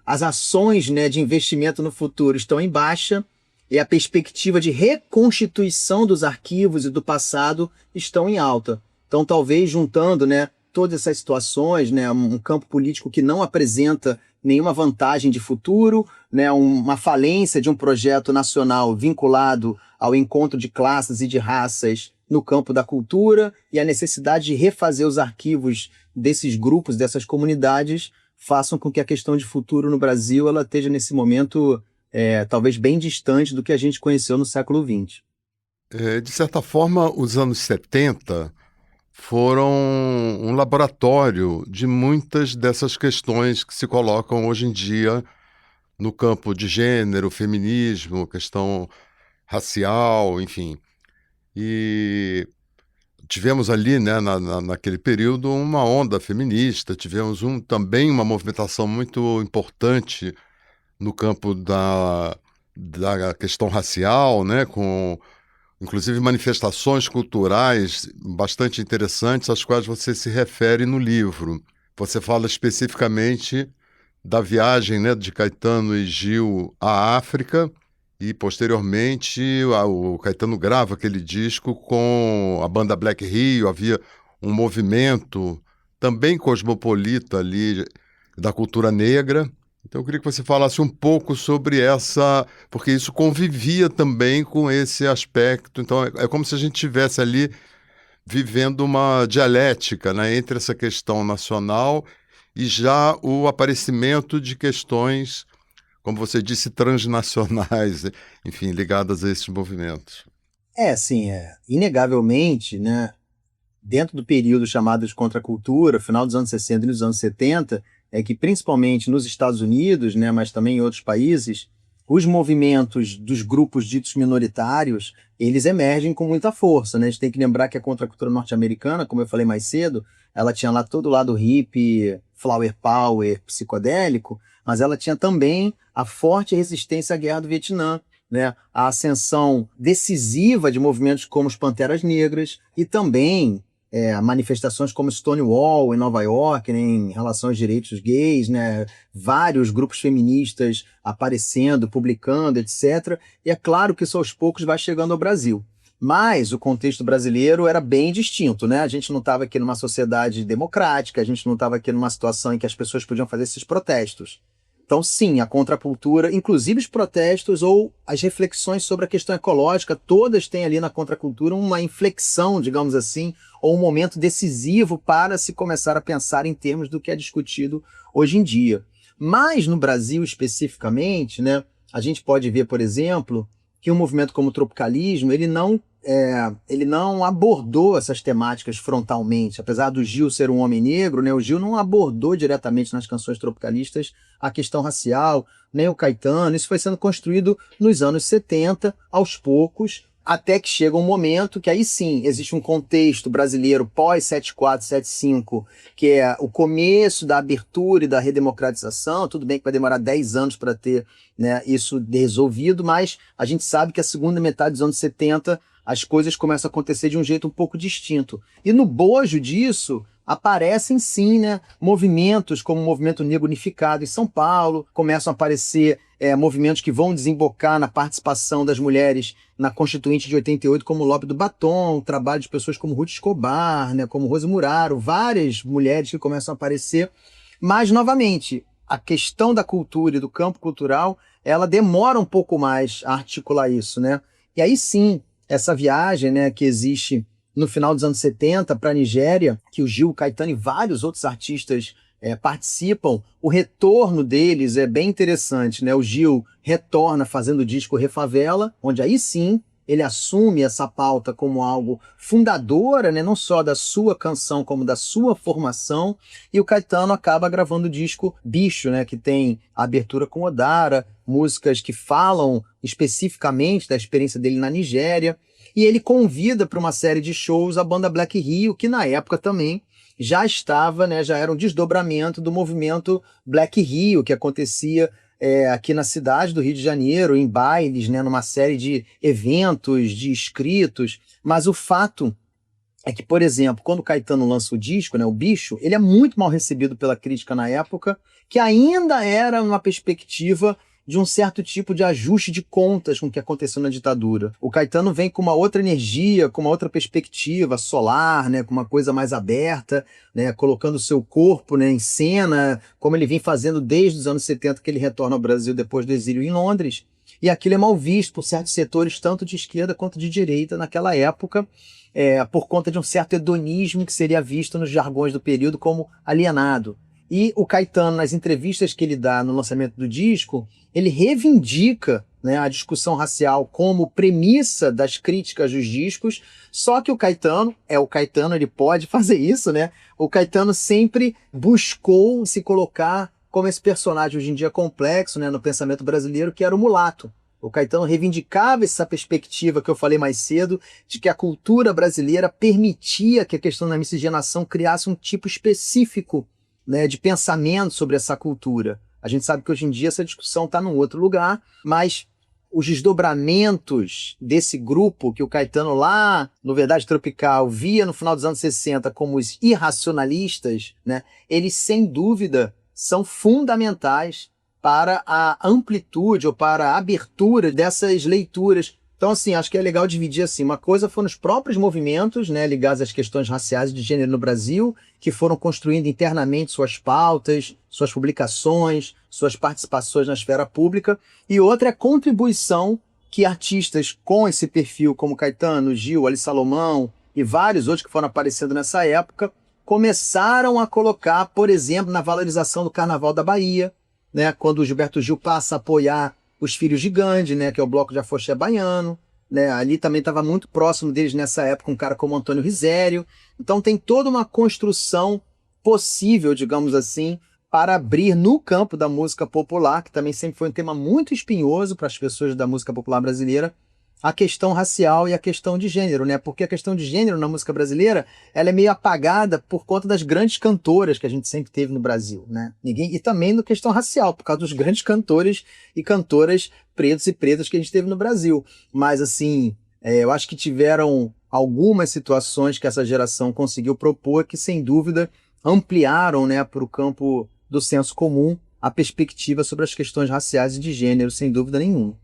as ações, né, de investimento no futuro estão em baixa e a perspectiva de reconstituição dos arquivos e do passado estão em alta. Então, talvez juntando, né, todas essas situações, né, um campo político que não apresenta nenhuma vantagem de futuro, né, uma falência de um projeto nacional vinculado ao encontro de classes e de raças no campo da cultura e a necessidade de refazer os arquivos desses grupos, dessas comunidades, façam com que a questão de futuro no Brasil ela esteja nesse momento talvez bem distante do que a gente conheceu no século XX. De certa forma, os anos 70 foram um laboratório de muitas dessas questões que se colocam hoje em dia no campo de gênero, feminismo, questão racial, enfim. E tivemos ali, né, naquele período, uma onda feminista, tivemos também uma movimentação muito importante no campo da questão racial, né, com inclusive manifestações culturais bastante interessantes, às quais você se refere no livro. Você fala especificamente da viagem, né, de Caetano e Gil à África, e posteriormente o Caetano grava aquele disco com a banda Black Rio, havia um movimento também cosmopolita ali da cultura negra. Então eu queria que você falasse um pouco sobre porque isso convivia também com esse aspecto. Então é como se a gente estivesse ali vivendo uma dialética, né, entre essa questão nacional e já o aparecimento de questões, como você disse, transnacionais, enfim, ligadas a esses movimentos. Sim, inegavelmente, né, dentro do período chamado de contracultura, final dos anos 60 e dos anos 70, é que principalmente nos Estados Unidos, né, mas também em outros países, os movimentos dos grupos ditos minoritários, eles emergem com muita força, né? A gente tem que lembrar que a contracultura norte-americana, como eu falei mais cedo, ela tinha lá todo o lado hippie, flower power, psicodélico, mas ela tinha também a forte resistência à guerra do Vietnã, né? A ascensão decisiva de movimentos como os Panteras Negras e também manifestações como Stonewall em Nova York, né, em relação aos direitos gays, né, vários grupos feministas aparecendo, publicando, etc. E é claro que isso aos poucos vai chegando ao Brasil. Mas o contexto brasileiro era bem distinto, né? A gente não estava aqui numa sociedade democrática, a gente não estava aqui numa situação em que as pessoas podiam fazer esses protestos. Então, sim, a contracultura, inclusive os protestos ou as reflexões sobre a questão ecológica, todas têm ali na contracultura uma inflexão, digamos assim, ou um momento decisivo para se começar a pensar em termos do que é discutido hoje em dia. Mas no Brasil especificamente, né, a gente pode ver, por exemplo, que um movimento como o tropicalismo, ele não abordou essas temáticas frontalmente. Apesar do Gil ser um homem negro, né, o Gil não abordou diretamente nas canções tropicalistas a questão racial, nem o Caetano. Isso foi sendo construído nos anos 70, aos poucos, até que chega um momento que aí sim, existe um contexto brasileiro pós-74, 75, que é o começo da abertura e da redemocratização. Tudo bem que vai demorar 10 anos para ter, né, isso resolvido, mas a gente sabe que a segunda metade dos anos 70 as coisas começam a acontecer de um jeito um pouco distinto. E no bojo disso, aparecem sim, né, movimentos como o Movimento Negro Unificado em São Paulo, começam a aparecer movimentos que vão desembocar na participação das mulheres na Constituinte de 88, como o Lobby do Batom, o trabalho de pessoas como Ruth Escobar, né, como Rose Muraro, várias mulheres que começam a aparecer. Mas, novamente, a questão da cultura e do campo cultural, ela demora um pouco mais a articular isso, né? E aí sim, essa viagem, né, que existe no final dos anos 70 para a Nigéria, que o Gil, o Caetano e vários outros artistas participam, o retorno deles é bem interessante, né? O Gil retorna fazendo o disco Refavela, onde aí sim ele assume essa pauta como algo fundadora, né? Não só da sua canção, como da sua formação, e o Caetano acaba gravando o disco Bicho, né? Que tem a abertura com Odara, músicas que falam especificamente da experiência dele na Nigéria, e ele convida para uma série de shows a banda Black Rio, que na época também já estava, né, já era um desdobramento do movimento Black Rio, que acontecia aqui na cidade do Rio de Janeiro, em bailes, né, numa série de eventos, de escritos. Mas o fato é que, por exemplo, quando o Caetano lança o disco, né, o Bicho, ele é muito mal recebido pela crítica na época, que ainda era uma perspectiva de um certo tipo de ajuste de contas com o que aconteceu na ditadura. O Caetano vem com uma outra energia, com uma outra perspectiva solar, né, com uma coisa mais aberta, né, colocando o seu corpo, né, em cena, como ele vem fazendo desde os anos 70, que ele retorna ao Brasil depois do exílio em Londres. E aquilo é mal visto por certos setores, tanto de esquerda quanto de direita, naquela época, por conta de um certo hedonismo que seria visto nos jargões do período como alienado. E o Caetano, nas entrevistas que ele dá no lançamento do disco, ele reivindica, né, a discussão racial como premissa das críticas dos discos, só que o Caetano, ele pode fazer isso, né? O Caetano sempre buscou se colocar como esse personagem hoje em dia complexo, né, no pensamento brasileiro, que era o mulato. O Caetano reivindicava essa perspectiva que eu falei mais cedo, de que a cultura brasileira permitia que a questão da miscigenação criasse um tipo específico, né, de pensamento sobre essa cultura. A gente sabe que hoje em dia essa discussão está num outro lugar, mas os desdobramentos desse grupo que o Caetano lá no Verdade Tropical via no final dos anos 60 como os irracionalistas, né, eles sem dúvida são fundamentais para a amplitude ou para a abertura dessas leituras. Então, assim, acho que é legal dividir assim. Uma coisa foram os próprios movimentos, né, ligados às questões raciais e de gênero no Brasil, que foram construindo internamente suas pautas, suas publicações, suas participações na esfera pública. E outra é a contribuição que artistas com esse perfil, como Caetano, Gil, Ali Salomão e vários outros que foram aparecendo nessa época, começaram a colocar, por exemplo, na valorização do Carnaval da Bahia, né, quando o Gilberto Gil passa a apoiar os Filhos de Gandhi, né, que é o bloco de afoxé baiano, né, ali também estava muito próximo deles nessa época um cara como Antônio Risério. Então tem toda uma construção possível, digamos assim, para abrir no campo da música popular, que também sempre foi um tema muito espinhoso para as pessoas da música popular brasileira, a questão racial e a questão de gênero, né? Porque a questão de gênero na música brasileira, ela é meio apagada por conta das grandes cantoras que a gente sempre teve no Brasil, né? E também na questão racial, por causa dos grandes cantores e cantoras pretos e pretas que a gente teve no Brasil. Mas, assim, eu acho que tiveram algumas situações que essa geração conseguiu propor que, sem dúvida, ampliaram, né, para o campo do senso comum a perspectiva sobre as questões raciais e de gênero, sem dúvida nenhuma.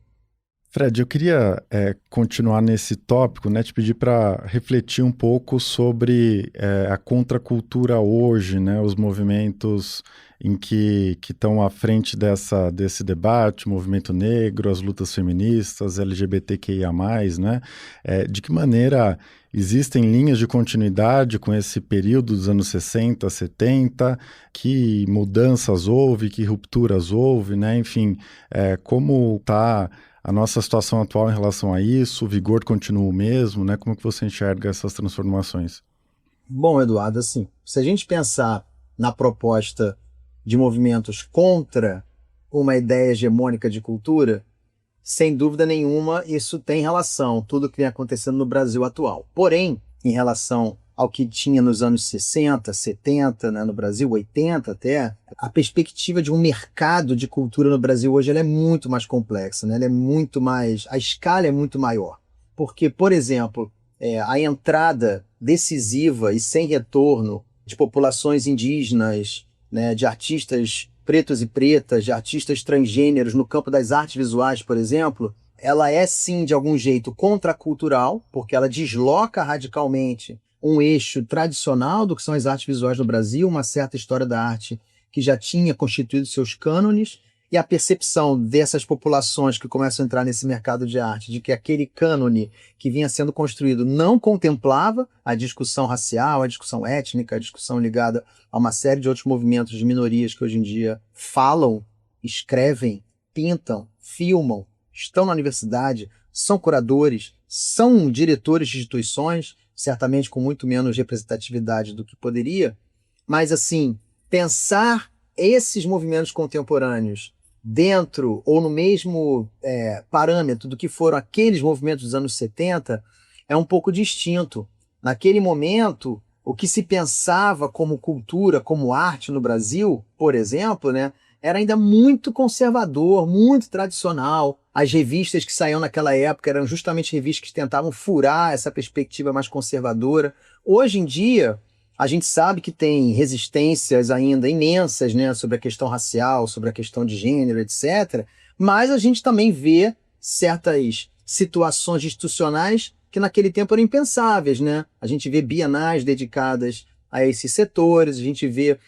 Fred, eu queria continuar nesse tópico, né, te pedir para refletir um pouco sobre a contracultura hoje, né, os movimentos em que estão à frente desse debate, o movimento negro, as lutas feministas, LGBTQIA+, né, de que maneira existem linhas de continuidade com esse período dos anos 60, 70, que mudanças houve, que rupturas houve, né, enfim, como está a nossa situação atual em relação a isso, o vigor continua o mesmo, né? Como que você enxerga essas transformações? Bom, Eduardo, assim, se a gente pensar na proposta de movimentos contra uma ideia hegemônica de cultura, sem dúvida nenhuma, isso tem relação, tudo que vem acontecendo no Brasil atual. Porém, em relação ao que tinha nos anos 60, 70, né, no Brasil, 80 até, a perspectiva de um mercado de cultura no Brasil hoje ela é muito mais complexa, né? Ela é muito mais, a escala é muito maior. Porque, por exemplo, a entrada decisiva e sem retorno de populações indígenas, né, de artistas pretos e pretas, de artistas transgêneros no campo das artes visuais, por exemplo, ela é sim, de algum jeito, contracultural, porque ela desloca radicalmente um eixo tradicional do que são as artes visuais no Brasil, uma certa história da arte que já tinha constituído seus cânones, e a percepção dessas populações que começam a entrar nesse mercado de arte, de que aquele cânone que vinha sendo construído não contemplava a discussão racial, a discussão étnica, a discussão ligada a uma série de outros movimentos de minorias que hoje em dia falam, escrevem, pintam, filmam, estão na universidade, são curadores, são diretores de instituições, certamente com muito menos representatividade do que poderia, mas assim, pensar esses movimentos contemporâneos dentro ou no mesmo parâmetro do que foram aqueles movimentos dos anos 70 é um pouco distinto. Naquele momento, o que se pensava como cultura, como arte no Brasil, por exemplo, né, era ainda muito conservador, muito tradicional. As revistas que saíam naquela época eram justamente revistas que tentavam furar essa perspectiva mais conservadora. Hoje em dia, a gente sabe que tem resistências ainda imensas, né, sobre a questão racial, sobre a questão de gênero, etc. Mas a gente também vê certas situações institucionais que naquele tempo eram impensáveis, né? A gente vê bienais dedicadas a esses setores, a gente vê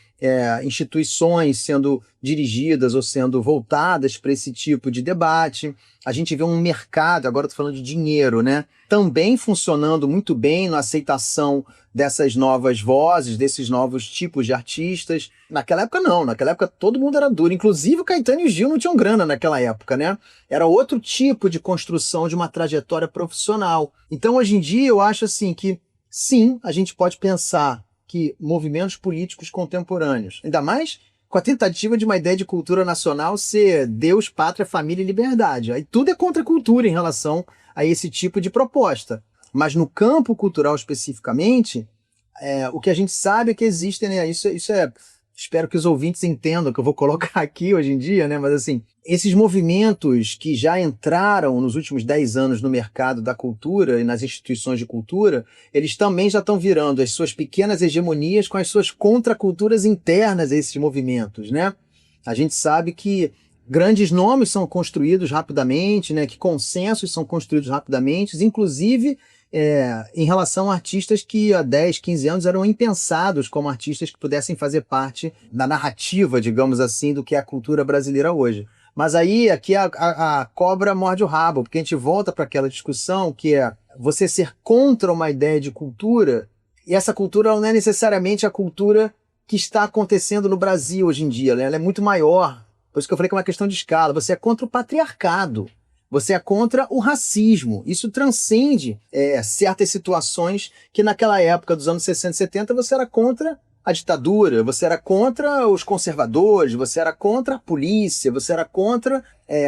instituições sendo dirigidas ou sendo voltadas para esse tipo de debate. A gente vê um mercado, agora estou falando de dinheiro, né? Também funcionando muito bem na aceitação dessas novas vozes, desses novos tipos de artistas. Naquela época não, naquela época todo mundo era duro, inclusive o Caetano e o Gil não tinham grana naquela época, né? Era outro tipo de construção de uma trajetória profissional. Então hoje em dia eu acho assim que sim, a gente pode pensar que movimentos políticos contemporâneos, ainda mais com a tentativa de uma ideia de cultura nacional ser Deus, pátria, família e liberdade. Aí tudo é contra a cultura em relação a esse tipo de proposta. Mas no campo cultural especificamente, o que a gente sabe é que existem, né? Isso é... Espero que os ouvintes entendam o que eu vou colocar aqui hoje em dia, né? Mas assim, esses movimentos que já entraram nos últimos 10 anos no mercado da cultura e nas instituições de cultura, eles também já estão virando as suas pequenas hegemonias com as suas contraculturas internas a esses movimentos, né? A gente sabe que grandes nomes são construídos rapidamente, né? Que consensos são construídos rapidamente, inclusive em relação a artistas que há 10, 15 anos eram impensados como artistas que pudessem fazer parte da narrativa, digamos assim, do que é a cultura brasileira hoje. Mas aí, aqui a cobra morde o rabo, porque a gente volta para aquela discussão que é você ser contra uma ideia de cultura, e essa cultura não é necessariamente a cultura que está acontecendo no Brasil hoje em dia, né? Ela é muito maior. Por isso que eu falei que é uma questão de escala. Você é contra o patriarcado. Você é contra o racismo. Isso transcende certas situações que naquela época dos anos 60 e 70 você era contra a ditadura, você era contra os conservadores, você era contra a polícia, você era contra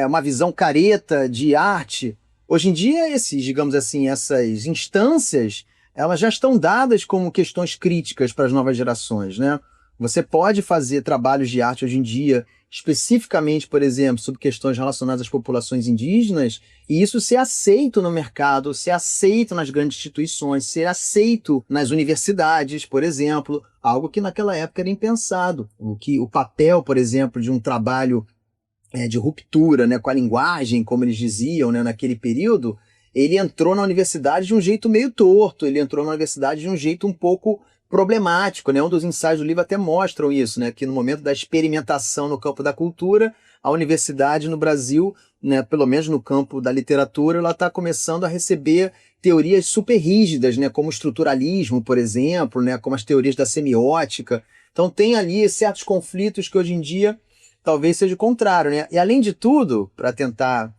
uma visão careta de arte. Hoje em dia, digamos assim, essas instâncias, elas já estão dadas como questões críticas para as novas gerações, né? Você pode fazer trabalhos de arte hoje em dia especificamente, por exemplo, sobre questões relacionadas às populações indígenas, e isso ser aceito no mercado, ser aceito nas grandes instituições, ser aceito nas universidades, por exemplo, algo que naquela época era impensado. O papel, por exemplo, de um trabalho de ruptura, né, com a linguagem, como eles diziam, né, naquele período, ele entrou na universidade de um jeito meio torto, ele entrou na universidade de um jeito um pouco problemático, né? Um dos ensaios do livro até mostram isso, né? Que no momento da experimentação no campo da cultura, a universidade no Brasil, né, pelo menos no campo da literatura, ela está começando a receber teorias super rígidas, né, como o estruturalismo, por exemplo, né, como as teorias da semiótica. Então tem ali certos conflitos que hoje em dia talvez seja o contrário, né? E além de tudo, para tentar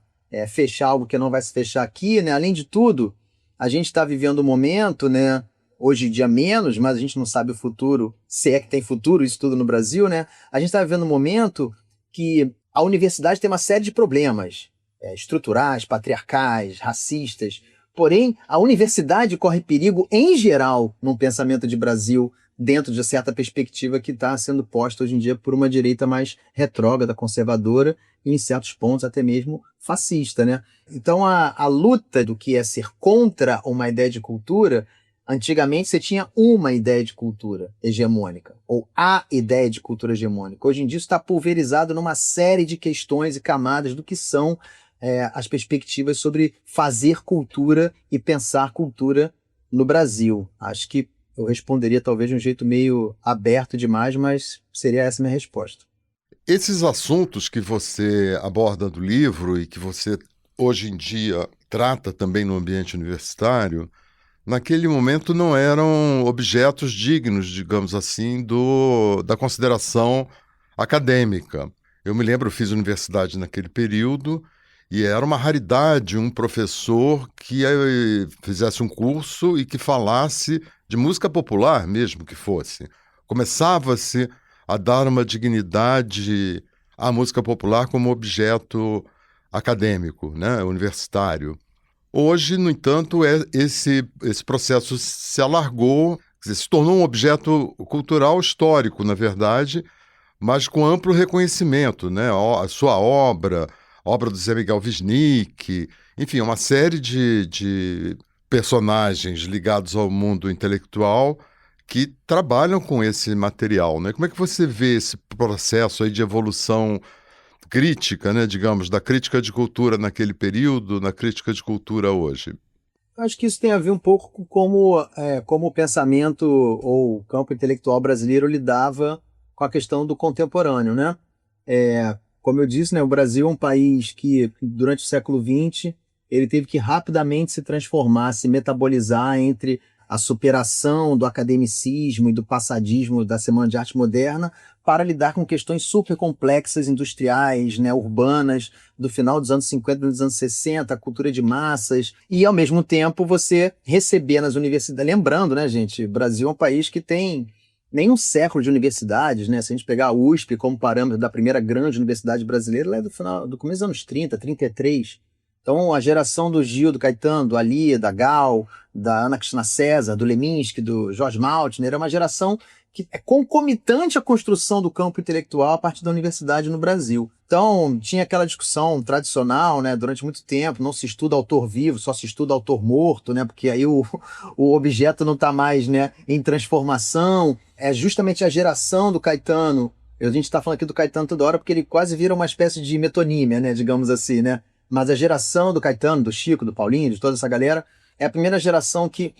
fechar algo que não vai se fechar aqui, né? Além de tudo, a gente está vivendo um momento, né? Hoje em dia menos, mas a gente não sabe o futuro, se é que tem futuro isso tudo no Brasil, né? A gente está vivendo um momento que a universidade tem uma série de problemas. estruturais, patriarcais, racistas. Porém, a universidade corre perigo, em geral, num pensamento de Brasil, dentro de certa perspectiva que está sendo posta hoje em dia por uma direita mais retrógrada, conservadora, e em certos pontos até mesmo fascista, né? Então, a luta do que é ser contra uma ideia de cultura, antigamente você tinha uma ideia de cultura hegemônica, ou a ideia de cultura hegemônica. Hoje em dia isso está pulverizado numa série de questões e camadas do que são as perspectivas sobre fazer cultura e pensar cultura no Brasil. Acho que eu responderia talvez de um jeito meio aberto demais, mas seria essa a minha resposta. Esses assuntos que você aborda do livro e que você hoje em dia trata também no ambiente universitário, naquele momento não eram objetos dignos, digamos assim, da consideração acadêmica. Eu me lembro, eu fiz universidade naquele período e era uma raridade um professor que fizesse um curso e que falasse de música popular mesmo que fosse. Começava-se a dar uma dignidade à música popular como objeto acadêmico, né, universitário. Hoje, no entanto, esse processo se alargou, quer dizer, se tornou um objeto cultural histórico, na verdade, mas com amplo reconhecimento, né? A sua obra, a obra do Zé Miguel Wisnik, enfim, uma série de personagens ligados ao mundo intelectual que trabalham com esse material, né? Como é que você vê esse processo aí de evolução crítica, né, digamos, da crítica de cultura naquele período, na crítica de cultura hoje? Acho que isso tem a ver um pouco com como o pensamento ou o campo intelectual brasileiro lidava com a questão do contemporâneo, né? Como eu disse, né, o Brasil é um país que, durante o século XX, ele teve que rapidamente se transformar, se metabolizar entre a superação do academicismo e do passadismo da Semana de Arte Moderna para lidar com questões super complexas, industriais, né, urbanas, do final dos anos 50 dos anos 60, a cultura de massas, e ao mesmo tempo você receber nas universidades, lembrando, né, gente, o Brasil é um país que tem nem um século de universidades, né? Se a gente pegar a USP como parâmetro da primeira grande universidade brasileira, ela é do começo dos anos 30, 33. Então, a geração do Gil, do Caetano, do Ali, da Gal, da Ana Cristina César, do Leminski, do Jorge Maltner, é uma geração que é concomitante à construção do campo intelectual a partir da universidade no Brasil. Então, tinha aquela discussão tradicional, né? Durante muito tempo, não se estuda autor vivo, só se estuda autor morto, né? Porque aí o objeto não está mais, né, em transformação. É justamente a geração do Caetano. A gente está falando aqui do Caetano toda hora porque ele quase vira uma espécie de metonímia, né? Digamos assim, né? Mas a geração do Caetano, do Chico, do Paulinho, de toda essa galera, é a primeira geração que,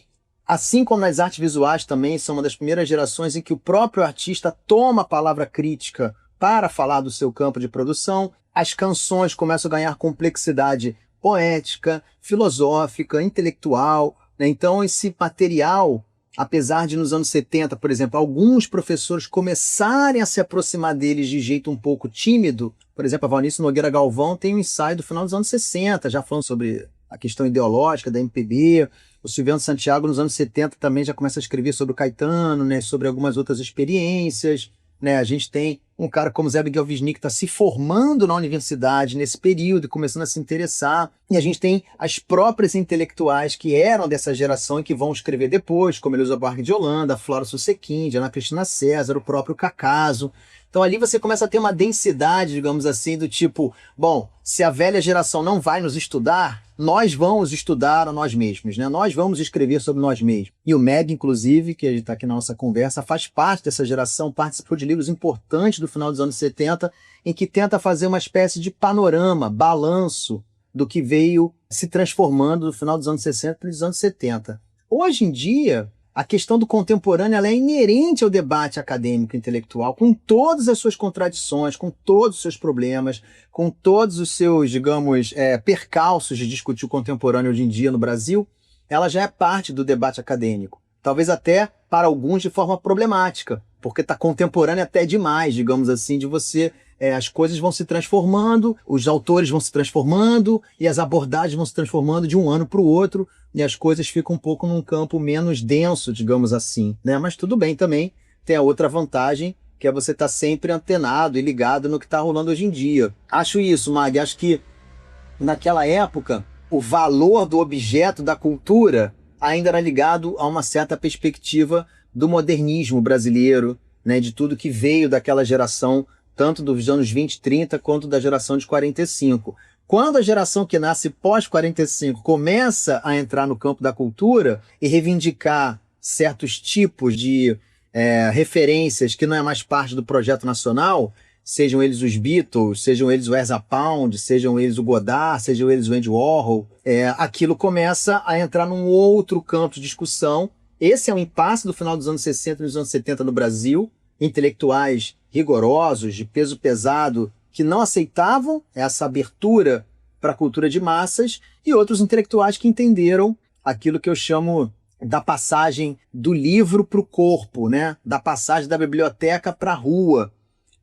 assim como nas artes visuais também, são uma das primeiras gerações em que o próprio artista toma a palavra crítica para falar do seu campo de produção. As canções começam a ganhar complexidade poética, filosófica, intelectual, né? Então esse material, apesar de nos anos 70, por exemplo, alguns professores começarem a se aproximar deles de jeito um pouco tímido, por exemplo, a Valnice Nogueira Galvão tem um ensaio do final dos anos 60, já falando sobre a questão ideológica da MPB. O Silviano Santiago, nos anos 70, também já começa a escrever sobre o Caetano, né, sobre algumas outras experiências. Né? A gente tem um cara como Zé Miguel Wisnik que está se formando na universidade nesse período e começando a se interessar. E a gente tem as próprias intelectuais que eram dessa geração e que vão escrever depois, como Elisa Buarque de Holanda, Flora Susequinde, Ana Cristina César, o próprio Cacaso. Então ali você começa a ter uma densidade, digamos assim, do tipo, bom, se a velha geração não vai nos estudar, nós vamos estudar a nós mesmos, né? Nós vamos escrever sobre nós mesmos. E o Meg, inclusive, que a gente está aqui na nossa conversa, faz parte dessa geração, participou de livros importantes do final dos anos 70, em que tenta fazer uma espécie de panorama, balanço do que veio se transformando do final dos anos 60 para os anos 70. Hoje em dia, a questão do contemporâneo ela é inerente ao debate acadêmico intelectual, com todas as suas contradições, com todos os seus problemas, com todos os seus, digamos, percalços de discutir o contemporâneo hoje em dia no Brasil. Ela já é parte do debate acadêmico. Talvez até para alguns de forma problemática, porque está contemporâneo até demais, digamos assim, de você... as coisas vão se transformando, os autores vão se transformando e as abordagens vão se transformando de um ano para o outro e as coisas ficam um pouco num campo menos denso, digamos assim, né? Mas tudo bem também, tem a outra vantagem, que é você estar sempre antenado e ligado no que está rolando hoje em dia. Acho isso, Mag, acho que naquela época, o valor do objeto, da cultura, ainda era ligado a uma certa perspectiva do modernismo brasileiro, né, de tudo que veio daquela geração, tanto dos anos 20, 30, quanto da geração de 45. Quando a geração que nasce pós-45 começa a entrar no campo da cultura e reivindicar certos tipos de referências que não é mais parte do projeto nacional, sejam eles os Beatles, sejam eles o Ezra Pound, sejam eles o Godard, sejam eles o Andy Warhol, aquilo começa a entrar num outro campo de discussão. Esse é um impasse do final dos anos 60 e dos anos 70 no Brasil, intelectuais rigorosos, de peso pesado, que não aceitavam essa abertura para a cultura de massas, e outros intelectuais que entenderam aquilo que eu chamo da passagem do livro para o corpo, né? Da passagem da biblioteca para a rua.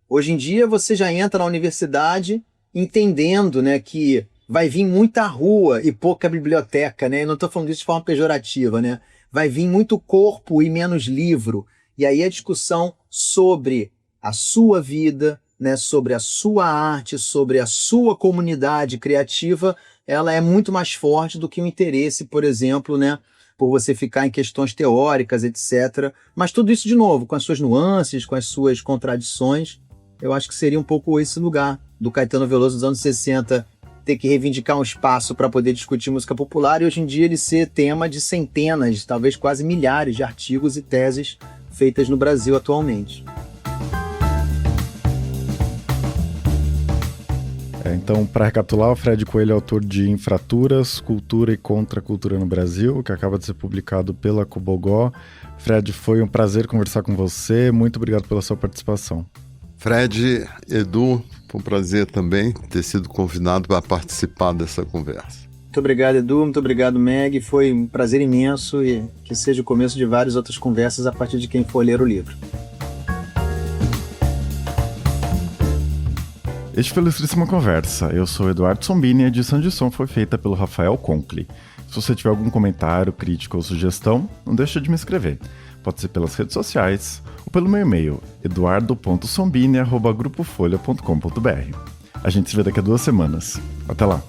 Hoje em dia você já entra na universidade entendendo, né, que vai vir muita rua e pouca biblioteca, né? Eu não estou falando isso de forma pejorativa, né? Vai vir muito corpo e menos livro. E aí a discussão sobre a sua vida, né, sobre a sua arte, sobre a sua comunidade criativa, ela é muito mais forte do que o interesse, por exemplo, né, por você ficar em questões teóricas, etc. Mas tudo isso, de novo, com as suas nuances, com as suas contradições, eu acho que seria um pouco esse lugar do Caetano Veloso dos anos 60, ter que reivindicar um espaço para poder discutir música popular, e hoje em dia ele ser tema de centenas, talvez quase milhares de artigos e teses feitas no Brasil atualmente. Então, para recapitular, o Fred Coelho é autor de Infraturas, Cultura e Contracultura no Brasil, que acaba de ser publicado pela Cobogó. Fred, foi um prazer conversar com você. Muito obrigado pela sua participação. Fred, Edu, foi um prazer também ter sido convidado para participar dessa conversa. Muito obrigado, Edu. Muito obrigado, Meg. Foi um prazer imenso e que seja o começo de várias outras conversas a partir de quem for ler o livro. Este foi o Ilustríssima Conversa. Eu sou Eduardo Sombini e a edição de som foi feita pelo Rafael Conkle. Se você tiver algum comentário, crítica ou sugestão, não deixe de me escrever. Pode ser pelas redes sociais ou pelo meu e-mail, eduardo.sombini@grupofolha.com.br. A gente se vê daqui a 2 semanas. Até lá!